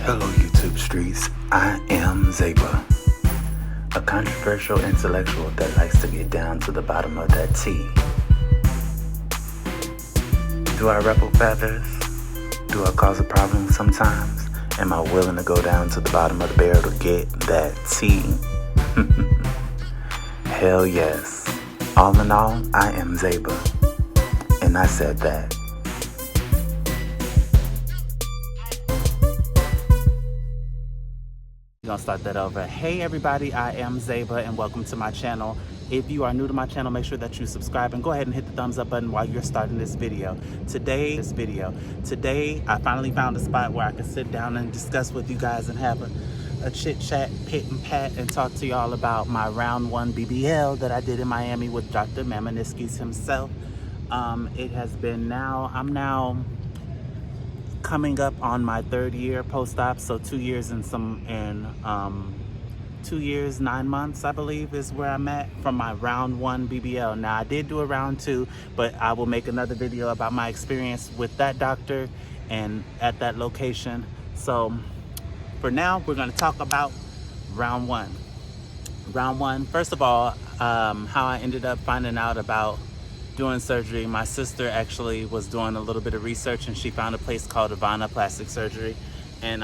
Hello YouTube streets, I am Zayba, a controversial intellectual that likes to get down to the bottom of that T. Do I ruffle feathers? Do I cause a problem sometimes? Am I willing to go down to the bottom of the barrel to get that T? Hell yes. All in all, I am Zayba, and I said that. Gonna start that over. Hey everybody, I am Zayba and welcome to my channel. If you are new to my channel, make sure that you subscribe and go ahead and hit the thumbs up button while you're starting this video. Today I finally found a spot where I can sit down and discuss with you guys and have a chit chat, pit and pat, and talk to y'all about my round 1 BBL that I did in Miami with Dr. Mamaniskis himself. It has been I'm now coming up on my 3rd year post-op, so 2 years and 2 years 9 months I believe is where I'm at from my round 1 BBL. Now I did do a round 2, but I will make another video about my experience with that doctor and at that location. So for now we're going to talk about round 1. Round 1, first of all, how I ended up finding out about doing surgery. My sister actually was doing a little bit of research and she found a place called Ivana Plastic Surgery, and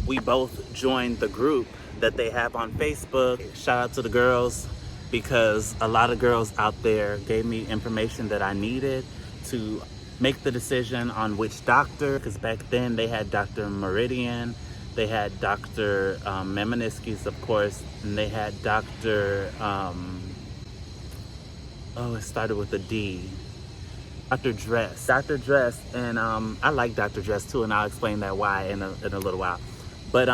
we both joined the group that they have on Facebook. Shout out to the girls, because a lot of girls out there gave me information that I needed to make the decision on which doctor, because back then they had Dr. Meridian, they had Dr. Mamaniskis, of course, and they had Dr. It started with a D. Dr. Dress, and I like Dr. Dress too, and I'll explain that why in a little while. But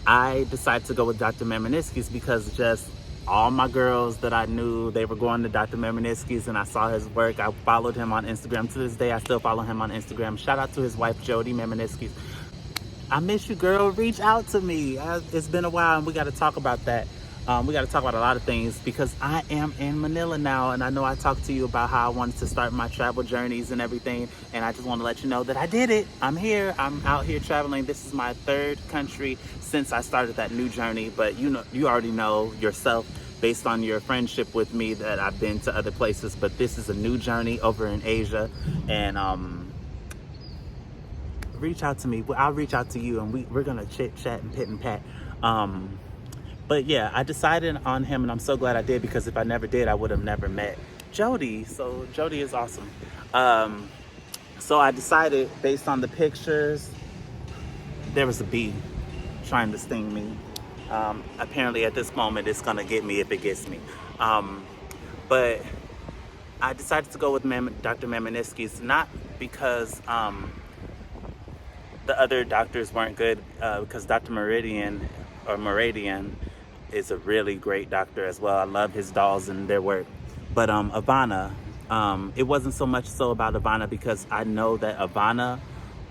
I decided to go with Dr. Mamaniskis because just all my girls that I knew, they were going to Dr. Mamaniskis, and I saw his work. I followed him on Instagram. To this day, I still follow him on Instagram. Shout out to his wife, Jody Mamaniskis. I miss you, girl. Reach out to me. It's been a while, and we got to talk about that. We got to talk about a lot of things because I am in Manila now, and I know I talked to you about how I wanted to start my travel journeys and everything, and I just want to let you know that I did it. I'm here. I'm out here traveling. This is my 3rd country since I started that new journey, but you already know yourself based on your friendship with me that I've been to other places, but this is a new journey over in Asia, and reach out to me. I'll reach out to you, and we're gonna chit chat and pit and pat. But yeah, I decided on him, and I'm so glad I did, because if I never did, I would have never met Jody. So Jody is awesome. So I decided based on the pictures. There was a bee trying to sting me. Apparently at this moment it's gonna get me if it gets me. But I decided to go with Dr. Mamaniskis, not because the other doctors weren't good, because Dr. Meridian is a really great doctor as well. I love his dolls and their work. But Ivana, it wasn't so much so about Ivana, because I know that Ivana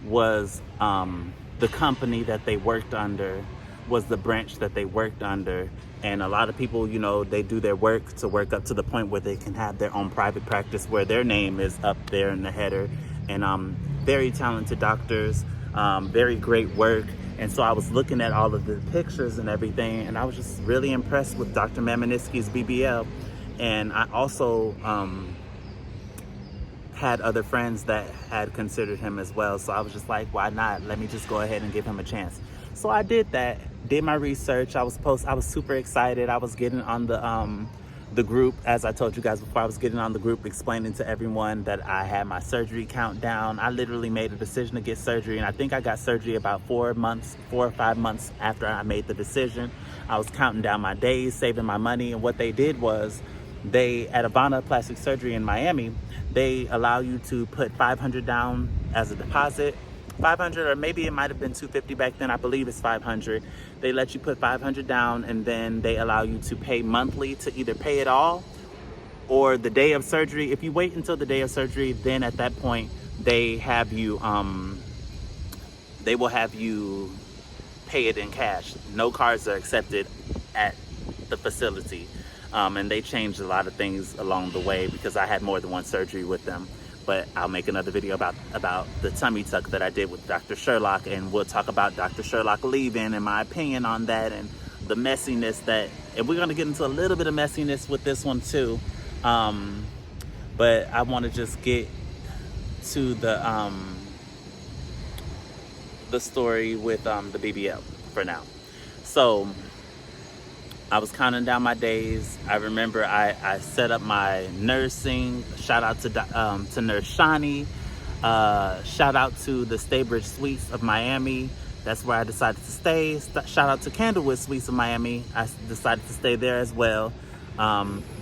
was the company that they worked under, was the branch that they worked under. And a lot of people, they do their work to work up to the point where they can have their own private practice where their name is up there in the header. And very talented doctors, very great work. And so I was looking at all of the pictures and everything, and I was just really impressed with Dr. Mamaniskis' BBL. And I also had other friends that had considered him as well. So I was just like, why not? Let me just go ahead and give him a chance. So I did that, did my research. I was super excited. I was getting on the group, as I told you guys before. I was getting on the group explaining to everyone that I had my surgery countdown. I literally made a decision to get surgery, and I think I got surgery about 4 or 5 months after I made the decision. I was counting down my days, saving my money, and what they did was, at Ivana Plastic Surgery in Miami, they allow you to put $500 down as a deposit. 500, or maybe it might have been 250 back then. I believe it's 500. They let you put 500 down, and then they allow you to pay monthly to either pay it all or the day of surgery. If you wait until the day of surgery, then at that point they have you they will have you pay it in cash. No cards are accepted at the facility, and they changed a lot of things along the way because I had more than one surgery with them. but I'll make another video about the tummy tuck that I did with Dr. Sherlock, and we'll talk about Dr. Sherlock leaving and my opinion on that, and the messiness that, and we're gonna get into a little bit of messiness with this one too. But I want to just get to the story with the BBL for now. So I was counting down my days. I remember I set up my nursing. Shout out to Nurse Shani. Shout out to the Staybridge Suites of Miami. That's where I decided to stay. Shout out to Candlewood Suites of Miami. I decided to stay there as well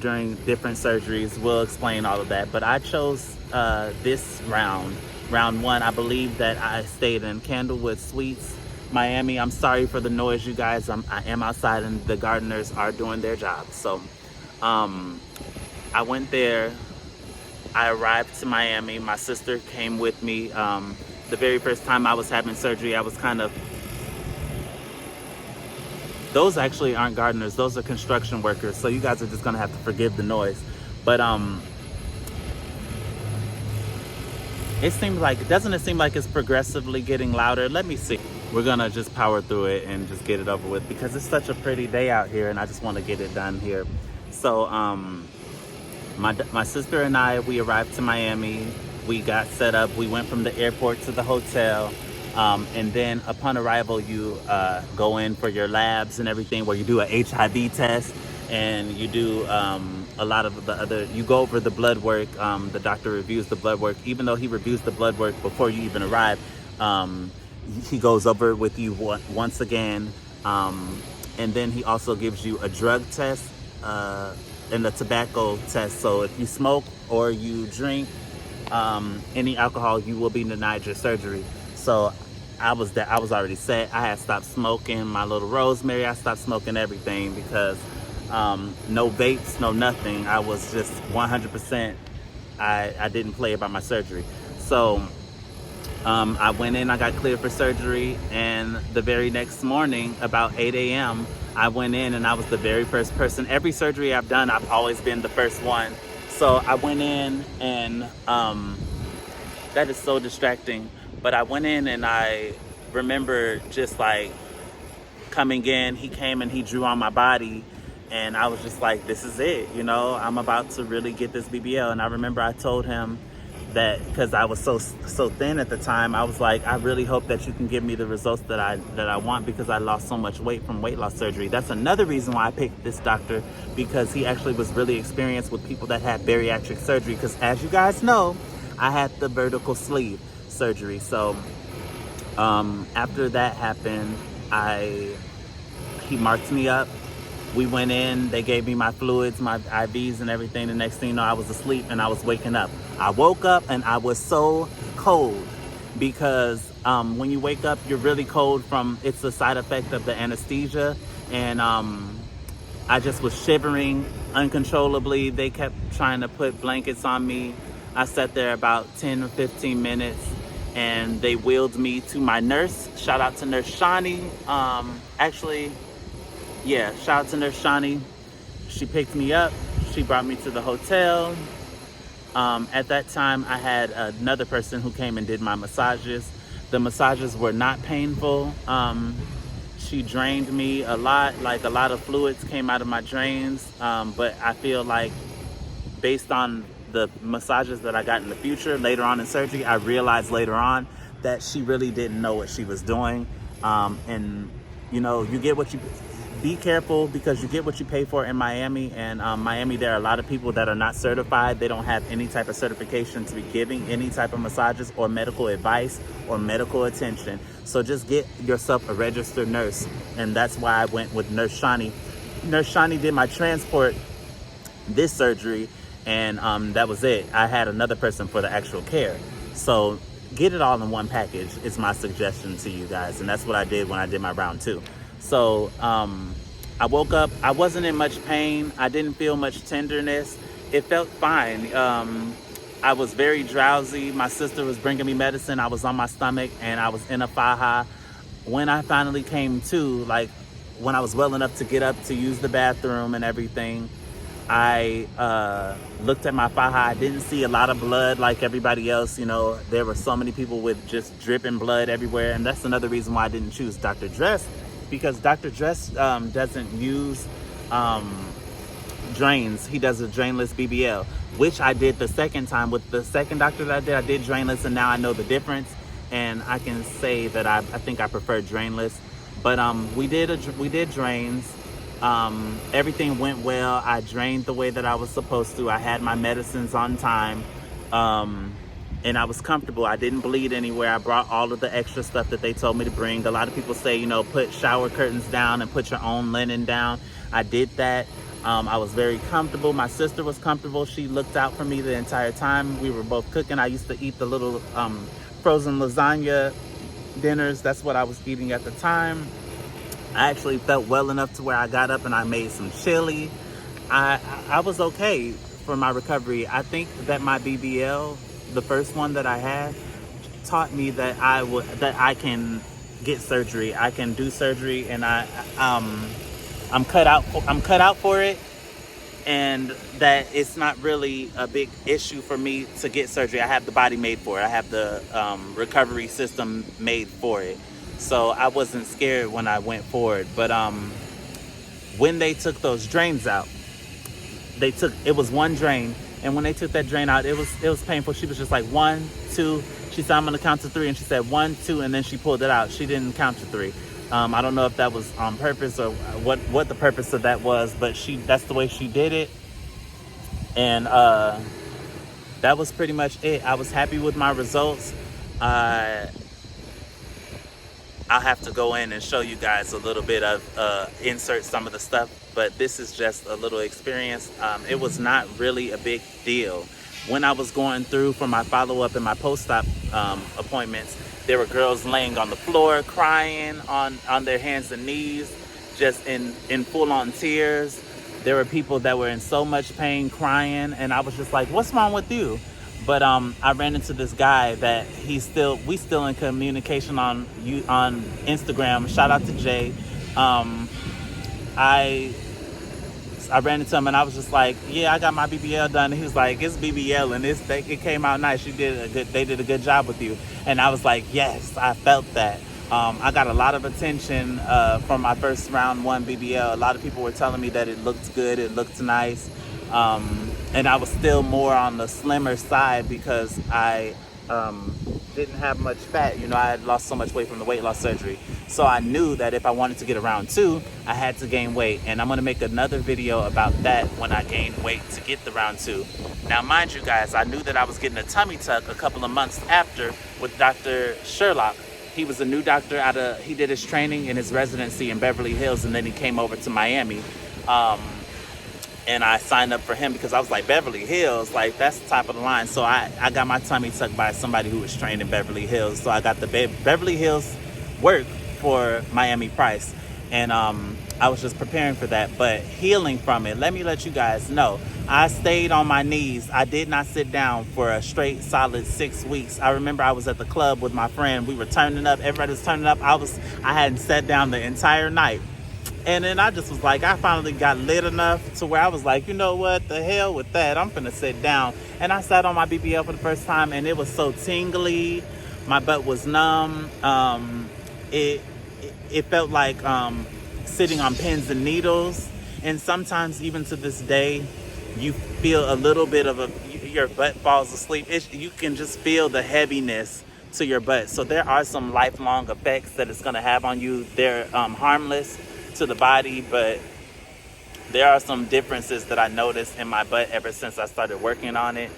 during different surgeries. We'll explain all of that. But I chose this round one. I believe that I stayed in Candlewood Suites, Miami. I'm sorry for the noise, you guys. I am outside and the gardeners are doing their job. So I went there. I arrived to Miami. My sister came with me. The very first time I was having surgery, I was kind of... Those actually aren't gardeners. Those are construction workers. So you guys are just going to have to forgive the noise. But doesn't it seem like it's progressively getting louder? Let me see. We're gonna just power through it and just get it over with, because it's such a pretty day out here and I just want to get it done here. So my sister and I, we arrived to Miami. We got set up. We went from the airport to the hotel, and then upon arrival you go in for your labs and everything, where you do a HIV test and you do a lot of the other, you go over the blood work. The doctor reviews the blood work. Even though he reviews the blood work before you even arrive, he goes over it with you once again. And then he also gives you a drug test and a tobacco test. So if you smoke or you drink any alcohol, you will be denied your surgery. So I was already set. I had stopped smoking my little rosemary. I stopped smoking everything because no vapes, no nothing. I was just 100%. I didn't play about my surgery. So I went in, I got cleared for surgery, and the very next morning, about 8 a.m., I went in and I was the very first person. Every surgery I've done, I've always been the first one. So I went in and that is so distracting. But I went in and I remember just like coming in, he came and he drew on my body. And I was just like, this is it, you know, I'm about to really get this BBL. And I remember I told him that, because I was so thin at the time, I was like, I really hope that you can give me the results that I want, because I lost so much weight from weight loss surgery. That's another reason why I picked this doctor, because he actually was really experienced with people that had bariatric surgery. Because as you guys know, I had the vertical sleeve surgery. So after that happened, he marked me up. We went in, they gave me my fluids, my IVs and everything. The next thing you know, I was asleep and I was waking up. I woke up and I was so cold, because when you wake up, you're really cold it's a side effect of the anesthesia. And I just was shivering uncontrollably. They kept trying to put blankets on me. I sat there about 10 or 15 minutes and they wheeled me to my nurse. Shout out to Nurse Shani. Shout out to Nurse Shani. She picked me up. She brought me to the hotel. At that time, I had another person who came and did my massages. The massages were not painful. She drained me a lot, like a lot of fluids came out of my drains. But I feel like based on the massages that I got in the future, later on in surgery, I realized later on that she really didn't know what she was doing. And you know, you get what you... Be careful, because you get what you pay for in Miami. And Miami, there are a lot of people that are not certified. They don't have any type of certification to be giving any type of massages or medical advice or medical attention. So just get yourself a registered nurse. And that's why I went with Nurse Shani. Nurse Shani did my transport this surgery, and that was it. I had another person for the actual care. So get it all in one package is my suggestion to you guys. And that's what I did when I did my round 2. So I woke up, I wasn't in much pain. I didn't feel much tenderness. It felt fine. I was very drowsy. My sister was bringing me medicine. I was on my stomach and I was in a faja. When I finally came to, like when I was well enough to get up to use the bathroom and everything, I looked at my faja. I didn't see a lot of blood like everybody else. You know, there were so many people with just dripping blood everywhere. And that's another reason why I didn't choose Dr. Dress, because Dr. Dress doesn't use drains. He does a drainless BBL, which I did the second time. With the second doctor that I did drainless, and now I know the difference. And I can say that I think I prefer drainless. But we did drains. Everything went well. I drained the way that I was supposed to. I had my medicines on time, and I was comfortable. I didn't bleed anywhere. I brought all of the extra stuff that they told me to bring. A lot of people say, you know, put shower curtains down and put your own linen down. I did that. I was very comfortable. My sister was comfortable. She looked out for me the entire time. We were both cooking. I used to eat the little frozen lasagna dinners. That's what I was eating at the time. I actually felt well enough to where I got up and I made some chili. I was okay for my recovery. I think that my BBL, the first one that I had, taught me that I can get surgery. I can do surgery, and I'm cut out for it, and that it's not really a big issue for me to get surgery. I have the body made for it. I have the recovery system made for it. So I wasn't scared when I went forward. But when they took those drains out, it was one drain, and when they took that drain out, it was painful. She was just like 1, 2. She said, I'm gonna count to 3, and she said 1, 2, and then she pulled it out. She didn't count to 3. I don't know if that was on purpose or what the purpose of that was, but that's the way she did it. And that was pretty much it. I was happy with my results. I'll have to go in and show you guys a little bit of, insert some of the stuff, but this is just a little experience. It was not really a big deal. When I was going through for my follow-up and my post-op appointments, there were girls laying on the floor crying on their hands and knees, just in full-on tears. There were people that were in so much pain crying, and I was just like, what's wrong with you? But I ran into this guy that we still in communication on Instagram. Shout out to Jay. I ran into him and I was just like, yeah, I got my BBL done. And he was like, it's BBL and it came out nice. They did a good job with you. And I was like, yes, I felt that. I got a lot of attention from my first round 1 BBL. A lot of people were telling me that it looked good, it looked nice. And I was still more on the slimmer side because I didn't have much fat. You know, I had lost so much weight from the weight loss surgery. So I knew that if I wanted to get a round 2, I had to gain weight. And I'm going to make another video about that when I gain weight to get the round 2. Now, mind you guys, I knew that I was getting a tummy tuck a couple of months after with Dr. Sherlock. He was a new doctor he did his training and his residency in Beverly Hills, and then he came over to Miami. And I signed up for him because I was like, Beverly Hills, like that's the top of the line. So I got my tummy tucked by somebody who was trained in Beverly Hills. So I got the Beverly Hills work for Miami price. And I was just preparing for that, but healing from it. Let me let you guys know, I stayed on my knees. I did not sit down for a straight solid 6 weeks. I remember I was at the club with my friend. We were turning up. Everybody was turning up. I hadn't sat down the entire night. And then I just was like, I finally got lit enough to where I was like, you know what, the hell with that. I'm finna sit down. And I sat on my BBL for the first time, and it was so tingly. My butt was numb. It felt like sitting on pins and needles. And sometimes, even to this day, you feel a little bit of your butt falls asleep. You can just feel the heaviness to your butt. So there are some lifelong effects that it's gonna have on you. They're harmless to the body, but there are some differences that I noticed in my butt ever since I started working on it.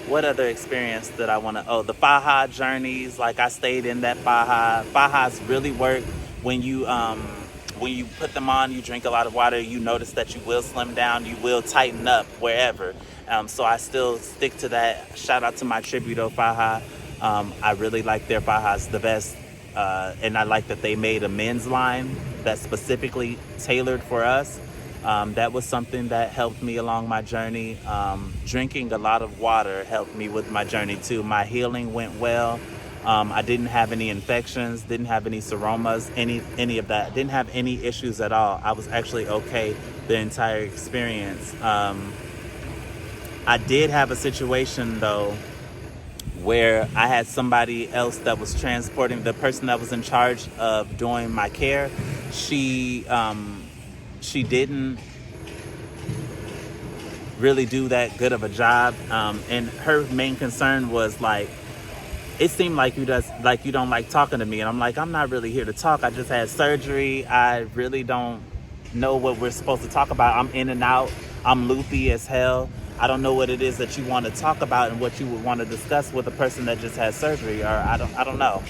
What other experience that I want to, the faja journeys, like I stayed in that faja. Fajas really work when you put them on, you drink a lot of water, you notice that you will slim down, you will tighten up wherever. So I still stick to that. Shout out to my Tributo faja. I really like their fajas the best. And I like that they made a men's line that's specifically tailored for us. That was something that helped me along my journey. Drinking a lot of water helped me with my journey too. My healing went well. I didn't have any infections, didn't have any seromas, any of that. Didn't have any issues at all. I was actually okay the entire experience. I did have a situation though where I had somebody else that was transporting, the person that was in charge of doing my care. She didn't really do that good of a job, and her main concern was like, it seemed like you don't like talking to me, and I'm like, I'm not really here to talk. I just had surgery. I really don't know what we're supposed to talk about. I'm in and out. I'm loopy as hell. I don't know what it is that you want to talk about and what you would want to discuss with a person that just had surgery, or I don't know.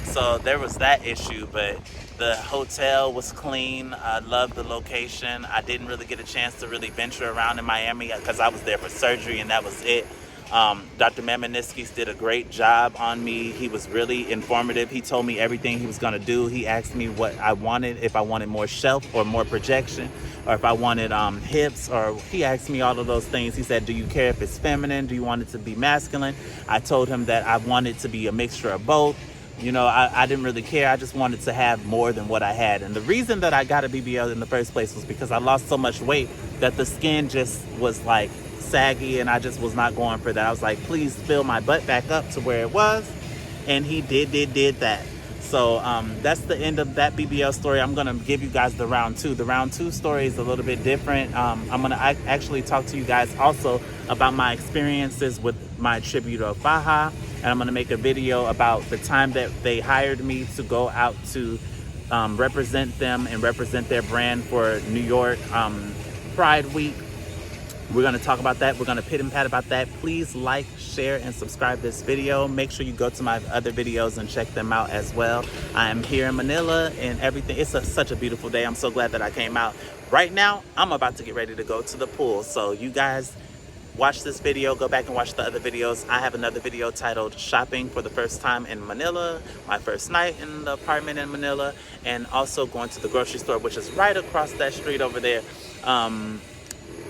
So there was that issue, but the hotel was clean. I loved the location. I didn't really get a chance to really venture around in Miami because I was there for surgery and that was it. Dr. Mamaniskis did a great job on me. He was really informative. He told me everything he was going to do. He asked me what I wanted, if I wanted more shelf or more projection, or if I wanted hips, or he asked me all of those things. He said, do you care if it's feminine? Do you want it to be masculine? I told him that I wanted to be a mixture of both. You know, I didn't really care. I just wanted to have more than what I had. And the reason that I got a BBL in the first place was because I lost so much weight that the skin just was like saggy, and I just was not going for that. I was like, please fill my butt back up to where it was. And he did that. So that's the end of that BBL story. I'm going to give you guys the round two. The round two story is a little bit different. I'm going to actually talk to you guys also about my experiences with my tribute of Faja. And I'm going to make a video about the time that they hired me to go out to represent them and represent their brand for New York Pride Week. We're going to talk about that. We're going to pit and pat about that. Please like, share, and subscribe this video. Make sure you go to my other videos and check them out as well. I am here in Manila and everything. It's such a beautiful day. I'm so glad that I came out. Right now, I'm about to get ready to go to the pool. So you guys watch this video, go back and watch the other videos. I have another video titled Shopping for the First Time in Manila, my first night in the apartment in Manila, and also going to the grocery store, which is right across that street over there.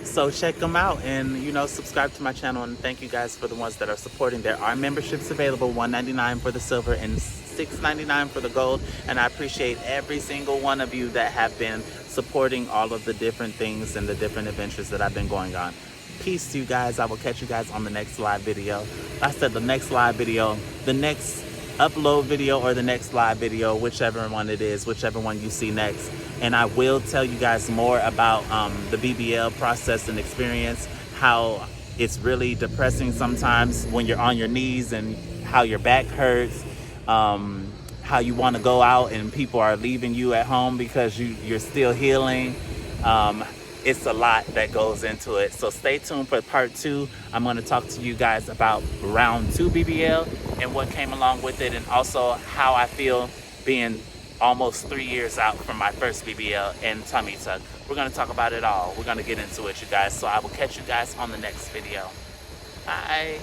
So check them out and, you know, subscribe to my channel, and thank you guys for the ones that are supporting. There are memberships available, $1.99 for the silver and $6.99 for the gold, and I appreciate every single one of you that have been supporting all of the different things and the different adventures that I've been going on. Peace to you guys. I will catch you guys on the next live video. I said the next live video, the next upload video, or the next live video, whichever one it is, whichever one you see next. And I will tell you guys more about the BBL process and experience, how it's really depressing sometimes when you're on your knees and how your back hurts, how you want to go out and people are leaving you at home because you're still healing. It's a lot that goes into it. So stay tuned for part 2. I'm going to talk to you guys about round 2 BBL and what came along with it, and also how I feel being almost 3 years out from my first BBL and tummy tuck. We're going to talk about it all. We're going to get into it, you guys. So I will catch you guys on the next video. Bye.